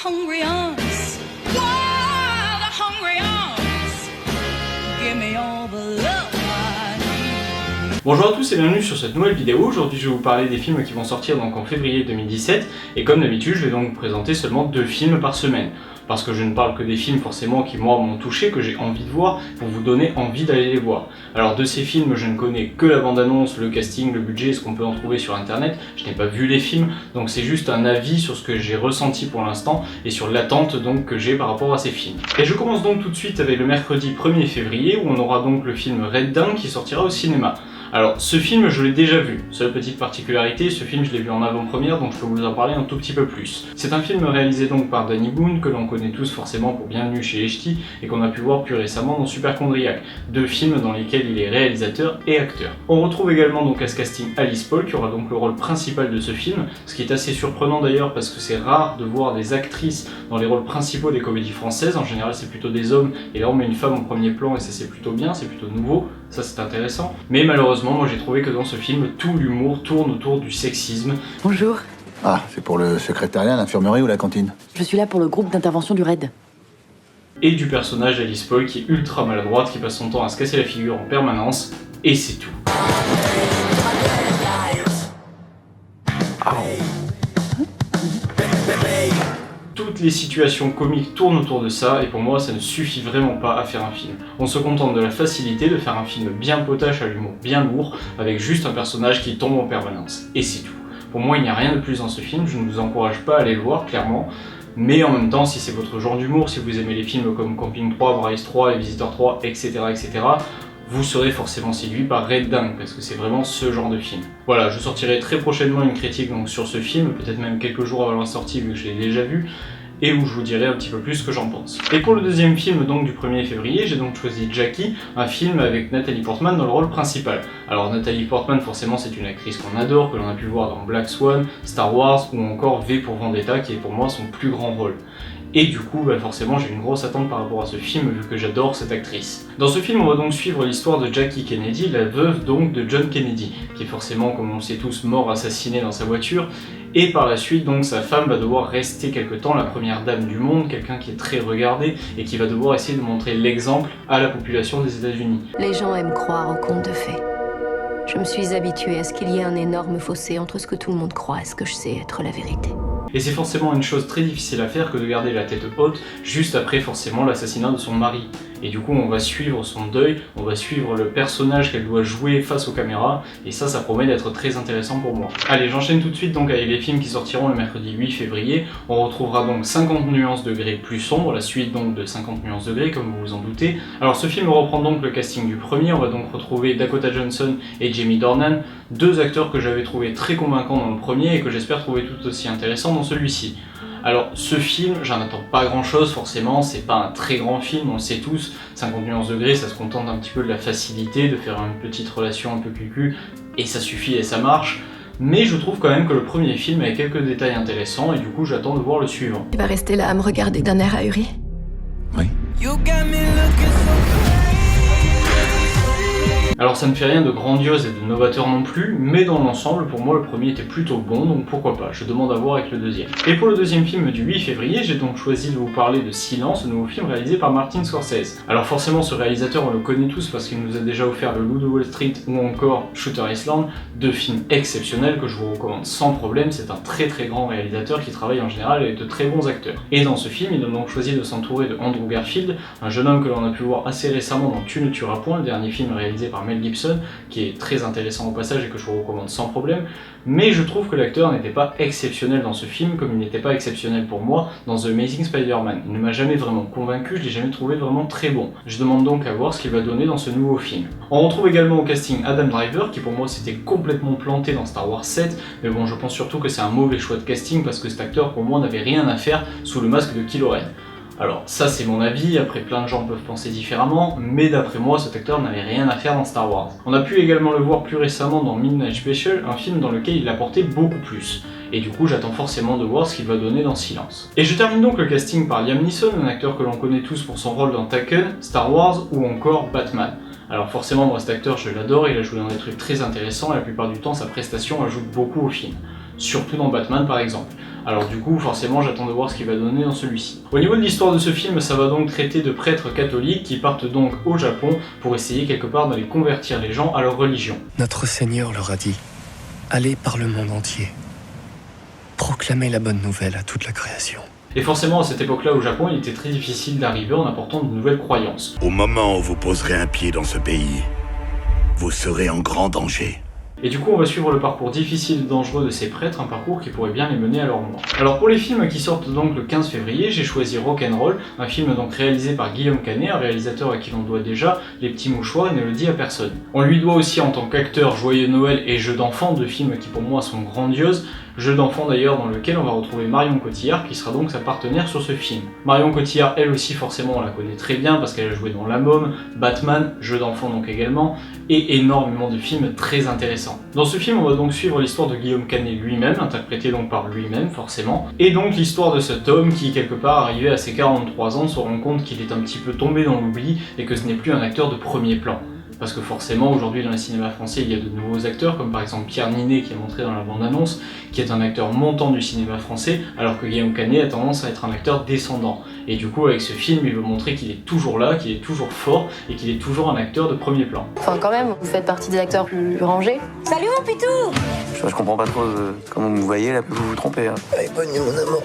hungry arms, wild hungry arms, give me all the love I need. Bonjour à tous et bienvenue sur cette nouvelle vidéo. Aujourd'hui je vais vous parler des films qui vont sortir donc en février 2017 et comme d'habitude je vais donc vous présenter seulement 2 films par semaine. Parce que je ne parle que des films forcément qui moi m'ont touché, que j'ai envie de voir, pour vous donner envie d'aller les voir. Alors de ces films, je ne connais que la bande-annonce, le casting, le budget, ce qu'on peut en trouver sur internet. Je n'ai pas vu les films, donc c'est juste un avis sur ce que j'ai ressenti pour l'instant et sur l'attente donc que j'ai par rapport à ces films. Et je commence donc tout de suite avec le mercredi 1er février où on aura donc le film Red Dawn qui sortira au cinéma. Alors ce film je l'ai déjà vu, seule petite particularité, ce film je l'ai vu en avant-première donc je peux vous en parler un tout petit peu plus. C'est un film réalisé donc par Danny Boone que l'on connaît tous forcément pour Bienvenue chez les Ch'tis et qu'on a pu voir plus récemment dans Superchondriac, 2 films dans lesquels il est réalisateur et acteur. On retrouve également donc à ce casting Alice Paul qui aura donc le rôle principal de ce film, ce qui est assez surprenant d'ailleurs parce que c'est rare de voir des actrices dans les rôles principaux des comédies françaises, en général c'est plutôt des hommes et là on met une femme en premier plan et ça c'est plutôt bien, c'est plutôt nouveau, ça c'est intéressant, mais malheureusement moi j'ai trouvé que dans ce film, tout l'humour tourne autour du sexisme. Bonjour, Ah, c'est pour le secrétariat, l'infirmerie ou la cantine? je suis là pour le groupe d'intervention du RAID. Et du personnage Alice Paul qui est ultra maladroite, qui passe son temps à se casser la figure en permanence, et c'est tout. Toutes les situations comiques tournent autour de ça et pour moi ça ne suffit vraiment pas à faire un film. On se contente de la facilité de faire un film bien potache à l'humour bien lourd avec juste un personnage qui tombe en permanence. Et c'est tout. Pour moi il n'y a rien de plus dans ce film, je ne vous encourage pas à aller le voir clairement. Mais en même temps si c'est votre genre d'humour, si vous aimez les films comme Camping 3, Bryce 3, Les Visiteurs 3, etc. vous serez forcément séduit par Red Dawn parce que c'est vraiment ce genre de film. Voilà, je sortirai très prochainement une critique donc, sur ce film, peut-être même quelques jours avant la sortie vu que je l'ai déjà vu, et où je vous dirai un petit peu plus ce que j'en pense. Et pour le deuxième film donc du 1er février, j'ai donc choisi Jackie, un film avec Natalie Portman dans le rôle principal. Alors Natalie Portman forcément c'est une actrice qu'on adore, que l'on a pu voir dans Black Swan, Star Wars ou encore V pour Vendetta qui est pour moi son plus grand rôle. Et du coup, forcément, j'ai une grosse attente par rapport à ce film vu que j'adore cette actrice. Dans ce film, on va donc suivre l'histoire de Jackie Kennedy, la veuve donc de John Kennedy, qui est forcément, comme on le sait tous, mort assassiné dans sa voiture. Et par la suite, donc, sa femme va devoir rester quelque temps la première dame du monde, quelqu'un qui est très regardé et qui va devoir essayer de montrer l'exemple à la population des États-Unis. Les gens aiment croire aux contes de fées. Je me suis habituée à ce qu'il y ait un énorme fossé entre ce que tout le monde croit et ce que je sais être la vérité. Et c'est forcément une chose très difficile à faire que de garder la tête haute juste après forcément l'assassinat de son mari. Et du coup on va suivre son deuil, on va suivre le personnage qu'elle doit jouer face aux caméras, et ça promet d'être très intéressant pour moi. Allez, j'enchaîne tout de suite donc avec les films qui sortiront le mercredi 8 février. On retrouvera donc 50 nuances de gris plus sombre, la suite donc de 50 nuances de gris comme vous vous en doutez. Alors ce film reprend donc le casting du premier, on va donc retrouver Dakota Johnson et Jamie Dornan, 2 acteurs que j'avais trouvé très convaincants dans le premier et que j'espère trouver tout aussi intéressants dans celui-ci. Alors ce film, j'en attends pas grand chose forcément, c'est pas un très grand film, on le sait tous, 50 nuances de gris, ça se contente un petit peu de la facilité, de faire une petite relation un peu cucu, et ça suffit et ça marche. Mais je trouve quand même que le premier film a quelques détails intéressants et du coup j'attends de voir le suivant. Tu vas rester là à me regarder d'un air ahuri? Oui. Alors ça ne fait rien de grandiose et de novateur non plus, mais dans l'ensemble, pour moi le premier était plutôt bon, donc pourquoi pas, je demande à voir avec le deuxième. Et pour le deuxième film du 8 février, j'ai donc choisi de vous parler de Silence, le nouveau film réalisé par Martin Scorsese. Alors forcément ce réalisateur on le connaît tous parce qu'il nous a déjà offert Le Loup de Wall Street ou encore Shooter Island, 2 films exceptionnels que je vous recommande sans problème, c'est un très grand réalisateur qui travaille en général avec de très bons acteurs. Et dans ce film, il a donc choisi de s'entourer de Andrew Garfield, un jeune homme que l'on a pu voir assez récemment dans Tu ne tueras point, le dernier film réalisé par Mel Gibson, qui est très intéressant au passage et que je vous recommande sans problème, mais je trouve que l'acteur n'était pas exceptionnel dans ce film comme il n'était pas exceptionnel pour moi dans The Amazing Spider-Man. Il ne m'a jamais vraiment convaincu, je l'ai jamais trouvé vraiment très bon. Je demande donc à voir ce qu'il va donner dans ce nouveau film. On retrouve également au casting Adam Driver, qui pour moi s'était complètement planté dans Star Wars 7, mais bon je pense surtout que c'est un mauvais choix de casting parce que cet acteur pour moi n'avait rien à faire sous le masque de Kylo Ren. Alors ça c'est mon avis, après plein de gens peuvent penser différemment, mais d'après moi cet acteur n'avait rien à faire dans Star Wars. On a pu également le voir plus récemment dans Midnight Special, un film dans lequel il apportait beaucoup plus. Et du coup j'attends forcément de voir ce qu'il va donner dans Silence. Et je termine donc le casting par Liam Neeson, un acteur que l'on connaît tous pour son rôle dans Taken, Star Wars ou encore Batman. Alors forcément moi cet acteur je l'adore, il a joué dans des trucs très intéressants et la plupart du temps sa prestation ajoute beaucoup au film. Surtout dans Batman par exemple. alors du coup forcément j'attends de voir ce qu'il va donner dans celui-ci. Au niveau de l'histoire de ce film, ça va donc traiter de prêtres catholiques qui partent donc au Japon pour essayer quelque part d'aller convertir les gens à leur religion. Notre Seigneur leur a dit, allez par le monde entier, proclamez la bonne nouvelle à toute la création. Et forcément à cette époque-là au Japon, il était très difficile d'arriver en apportant de nouvelles croyances. Au moment où vous poserez un pied dans ce pays, vous serez en grand danger. Et du coup on va suivre le parcours difficile et dangereux de ces prêtres, un parcours qui pourrait bien les mener à leur mort. Alors pour les films qui sortent donc le 15 février, j'ai choisi Rock'n'Roll, un film donc réalisé par Guillaume Canet, un réalisateur à qui l'on doit déjà Les Petits Mouchoirs et Ne le dit à personne. On lui doit aussi en tant qu'acteur Joyeux Noël et Jeux d'enfants, deux films qui pour moi sont grandioses. Jeux d'enfants d'ailleurs dans lequel on va retrouver Marion Cotillard qui sera donc sa partenaire sur ce film. Marion Cotillard elle aussi forcément on la connaît très bien parce qu'elle a joué dans La Môme, Batman, Jeux d'enfants donc également, et énormément de films très intéressants. Dans ce film on va donc suivre l'histoire de Guillaume Canet lui-même, interprété donc par lui-même forcément, et donc l'histoire de cet homme qui quelque part arrivé à ses 43 ans se rend compte qu'il est un petit peu tombé dans l'oubli et que ce n'est plus un acteur de premier plan. Parce que forcément, aujourd'hui dans le cinéma français, il y a de nouveaux acteurs, comme par exemple Pierre Ninet qui est montré dans la bande-annonce, qui est un acteur montant du cinéma français, alors que Guillaume Canet a tendance à être un acteur descendant. Et du coup, avec ce film, il veut montrer qu'il est toujours là, qu'il est toujours fort, et qu'il est toujours un acteur de premier plan. Enfin quand même, vous faites partie des acteurs plus rangés. Salut mon pitou! Je comprends pas trop comment vous me voyez, là, vous vous trompez. Hein. Allez, bonne nuit, mon amour.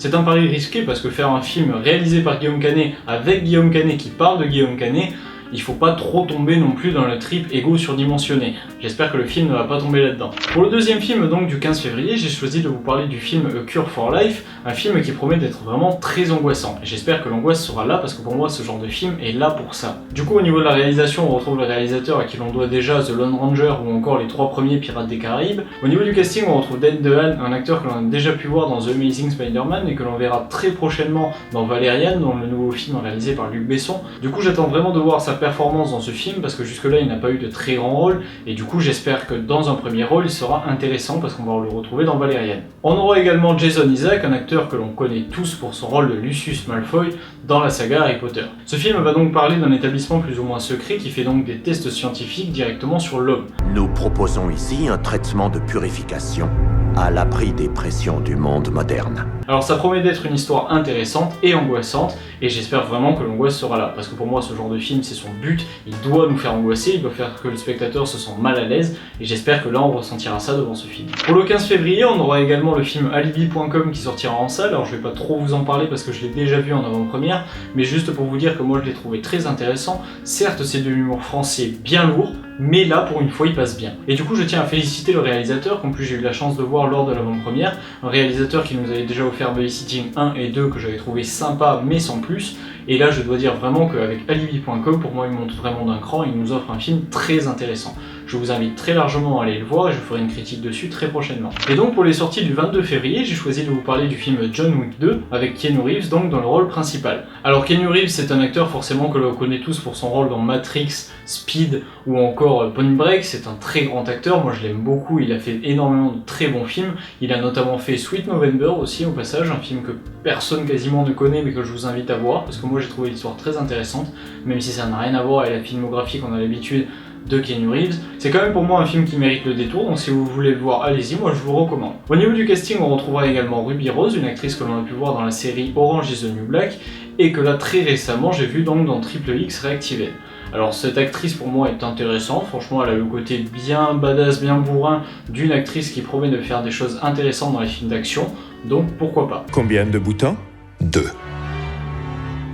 C'est un pari risqué parce que faire un film réalisé par Guillaume Canet, avec Guillaume Canet qui parle de Guillaume Canet, il faut pas trop tomber non plus dans le trip égo surdimensionné. J'espère que le film ne va pas tomber là-dedans. Pour le deuxième film donc du 15 février, j'ai choisi de vous parler du film A Cure for Life, un film qui promet d'être vraiment très angoissant. Et j'espère que l'angoisse sera là parce que pour moi ce genre de film est là pour ça. Du coup au niveau de la réalisation, on retrouve le réalisateur à qui l'on doit déjà The Lone Ranger ou encore les 3 premiers Pirates des Caraïbes. Au niveau du casting, on retrouve Dan DeHaan, un acteur que l'on a déjà pu voir dans The Amazing Spider-Man et que l'on verra très prochainement dans Valérian, dans le nouveau film réalisé par Luc Besson. Du coup j'attends vraiment de voir sa performance dans ce film parce que jusque là il n'a pas eu de très grand rôle et du coup j'espère que dans un premier rôle il sera intéressant parce qu'on va le retrouver dans Valérian. On aura également Jason Isaac, un acteur que l'on connaît tous pour son rôle de Lucius Malfoy dans la saga Harry Potter. Ce film va donc parler d'un établissement plus ou moins secret qui fait donc des tests scientifiques directement sur l'homme. Nous proposons ici un traitement de purification à l'abri des pressions du monde moderne. Alors ça promet d'être une histoire intéressante et angoissante et j'espère vraiment que l'angoisse sera là parce que pour moi ce genre de film c'est son but, il doit nous faire angoisser, il doit faire que le spectateur se sente mal à l'aise et j'espère que là on ressentira ça devant ce film. Pour le 15 février on aura également le film Alibi.com qui sortira en salle, alors je vais pas trop vous en parler parce que je l'ai déjà vu en avant-première, mais juste pour vous dire que moi je l'ai trouvé très intéressant. Certes c'est de l'humour français bien lourd, mais là pour une fois il passe bien. Et du coup je tiens à féliciter le réalisateur qu'en plus j'ai eu la chance de voir lors de l'avant-première, un réalisateur qui nous avait déjà offert Babysitting 1 et 2 que j'avais trouvé sympa mais sans plus, et là je dois dire vraiment qu'avec Alibi.com pour moi il monte vraiment d'un cran, il nous offre un film très intéressant. Je vous invite très largement à aller le voir et je ferai une critique dessus très prochainement. Et donc pour les sorties du 22 février, j'ai choisi de vous parler du film John Wick 2 avec Keanu Reeves donc dans le rôle principal. Alors Keanu Reeves c'est un acteur forcément que l'on connaît tous pour son rôle dans Matrix, Speed ou encore Point Break, c'est un très grand acteur, moi je l'aime beaucoup, il a fait énormément de très bons films, il a notamment fait Sweet November aussi au passage, un film que personne quasiment ne connaît mais que je vous invite à voir parce que moi j'ai trouvé l'histoire très intéressante, même si ça n'a rien à voir avec la filmographie qu'on a l'habitude de Keanu Reeves. C'est quand même pour moi un film qui mérite le détour, donc si vous voulez le voir, allez-y, moi je vous recommande. Au niveau du casting, on retrouvera également Ruby Rose, une actrice que l'on a pu voir dans la série Orange is the New Black, et que là très récemment j'ai vu donc dans Triple X Reactivated. Alors cette actrice pour moi est intéressante, franchement elle a le côté bien badass, bien bourrin d'une actrice qui promet de faire des choses intéressantes dans les films d'action, donc pourquoi pas. Combien de boutons? 2.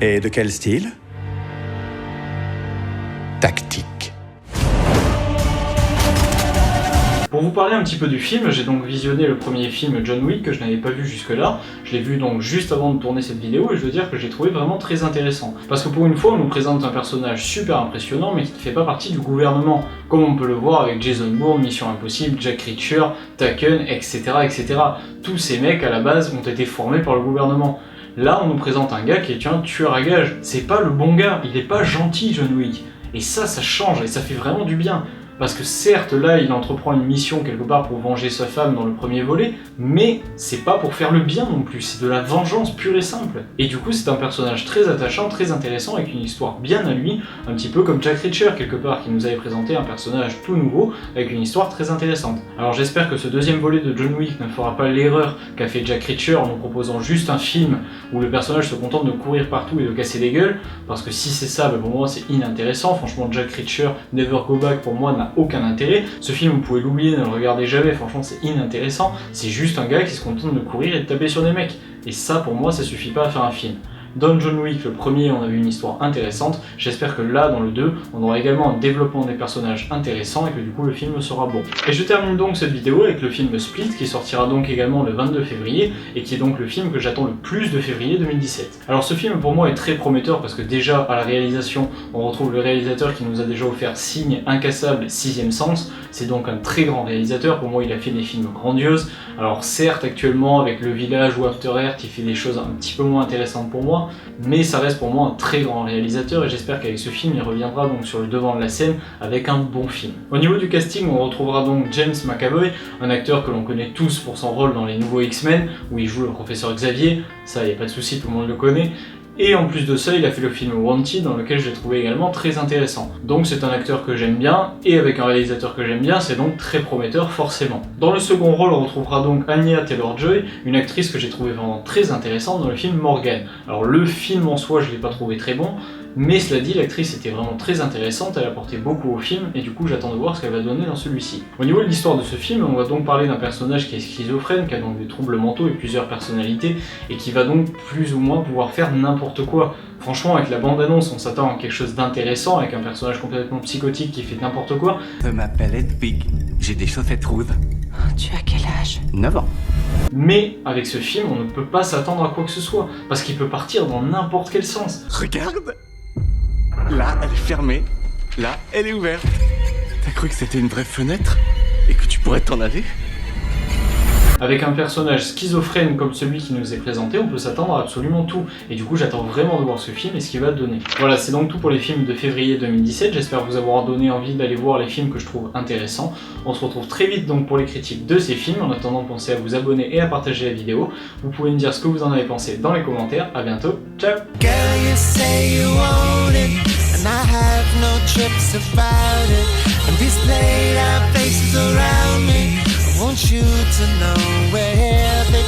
Et de quel style? Tactique. Pour vous parler un petit peu du film, j'ai donc visionné le premier film John Wick que je n'avais pas vu jusque là. Je l'ai vu donc juste avant de tourner cette vidéo et je veux dire que j'ai trouvé vraiment très intéressant. Parce que pour une fois on nous présente un personnage super impressionnant mais qui ne fait pas partie du gouvernement, comme on peut le voir avec Jason Bourne, Mission Impossible, Jack Reacher, Taken, etc. etc. Tous ces mecs à la base ont été formés par le gouvernement. Là on nous présente un gars qui est un tueur à gages, c'est pas le bon gars, il est pas gentil John Wick. Et ça change et ça fait vraiment du bien. Parce que certes, là, il entreprend une mission quelque part pour venger sa femme dans le premier volet, mais c'est pas pour faire le bien non plus, c'est de la vengeance pure et simple. Et du coup, c'est un personnage très attachant, très intéressant, avec une histoire bien à lui, un petit peu comme Jack Reacher quelque part, qui nous avait présenté un personnage tout nouveau, avec une histoire très intéressante. Alors j'espère que ce deuxième volet de John Wick ne fera pas l'erreur qu'a fait Jack Reacher en nous proposant juste un film où le personnage se contente de courir partout et de casser des gueules, parce que si c'est ça, pour moi c'est inintéressant. Franchement, Jack Reacher, Never Go Back pour moi n'a aucun intérêt. Ce film, vous pouvez l'oublier, ne le regardez jamais, franchement c'est inintéressant. C'est juste un gars qui se contente de courir et de taper sur des mecs. Et ça, pour moi, ça suffit pas à faire un film. Dans John Wick, le premier, on avait une histoire intéressante. J'espère que là, dans le 2, on aura également un développement des personnages intéressant et que du coup le film sera bon. Et je termine donc cette vidéo avec le film Split, qui sortira donc également le 22 février, et qui est donc le film que j'attends le plus de février 2017. Alors ce film pour moi est très prometteur parce que déjà à la réalisation, on retrouve le réalisateur qui nous a déjà offert Signe, Incassable, Sixième Sens. C'est donc un très grand réalisateur, pour moi il a fait des films grandioses. Alors certes actuellement avec Le Village ou After Earth, il fait des choses un petit peu moins intéressantes pour moi, mais ça reste pour moi un très grand réalisateur et j'espère qu'avec ce film il reviendra donc sur le devant de la scène avec un bon film. Au niveau du casting, on retrouvera donc James McAvoy, un acteur que l'on connaît tous pour son rôle dans les nouveaux X-Men où il joue le professeur Xavier, ça y a pas de souci, tout le monde le connaît. Et en plus de ça, il a fait le film Wanted, dans lequel je l'ai trouvé également très intéressant. Donc c'est un acteur que j'aime bien, et avec un réalisateur que j'aime bien, c'est donc très prometteur forcément. Dans le second rôle, on retrouvera donc Anya Taylor-Joy, une actrice que j'ai trouvé vraiment très intéressante dans le film Morgan. Alors le film en soi, je l'ai pas trouvé très bon, mais cela dit, l'actrice était vraiment très intéressante, elle apportait beaucoup au film, et du coup j'attends de voir ce qu'elle va donner dans celui-ci. Au niveau de l'histoire de ce film, on va donc parler d'un personnage qui est schizophrène, qui a donc des troubles mentaux et plusieurs personnalités, et qui va donc plus ou moins pouvoir faire n'importe quoi. Franchement, avec la bande-annonce, on s'attend à quelque chose d'intéressant, avec un personnage complètement psychotique qui fait n'importe quoi. Je m'appelle Hedwig, j'ai des chaussettes rouges. Tu as quel âge? 9 ans. Mais avec ce film, on ne peut pas s'attendre à quoi que ce soit, parce qu'il peut partir dans n'importe quel sens. Regarde! Là, elle est fermée. Là, elle est ouverte. T'as cru que c'était une vraie fenêtre? Et que tu pourrais t'en aller? Avec un personnage schizophrène comme celui qui nous est présenté, on peut s'attendre à absolument tout. Et du coup, j'attends vraiment de voir ce film et ce qu'il va donner. Voilà, c'est donc tout pour les films de février 2017. J'espère vous avoir donné envie d'aller voir les films que je trouve intéressants. On se retrouve très vite donc pour les critiques de ces films. En attendant, pensez à vous abonner et à partager la vidéo. Vous pouvez me dire ce que vous en avez pensé dans les commentaires. À bientôt, ciao! Want you to know where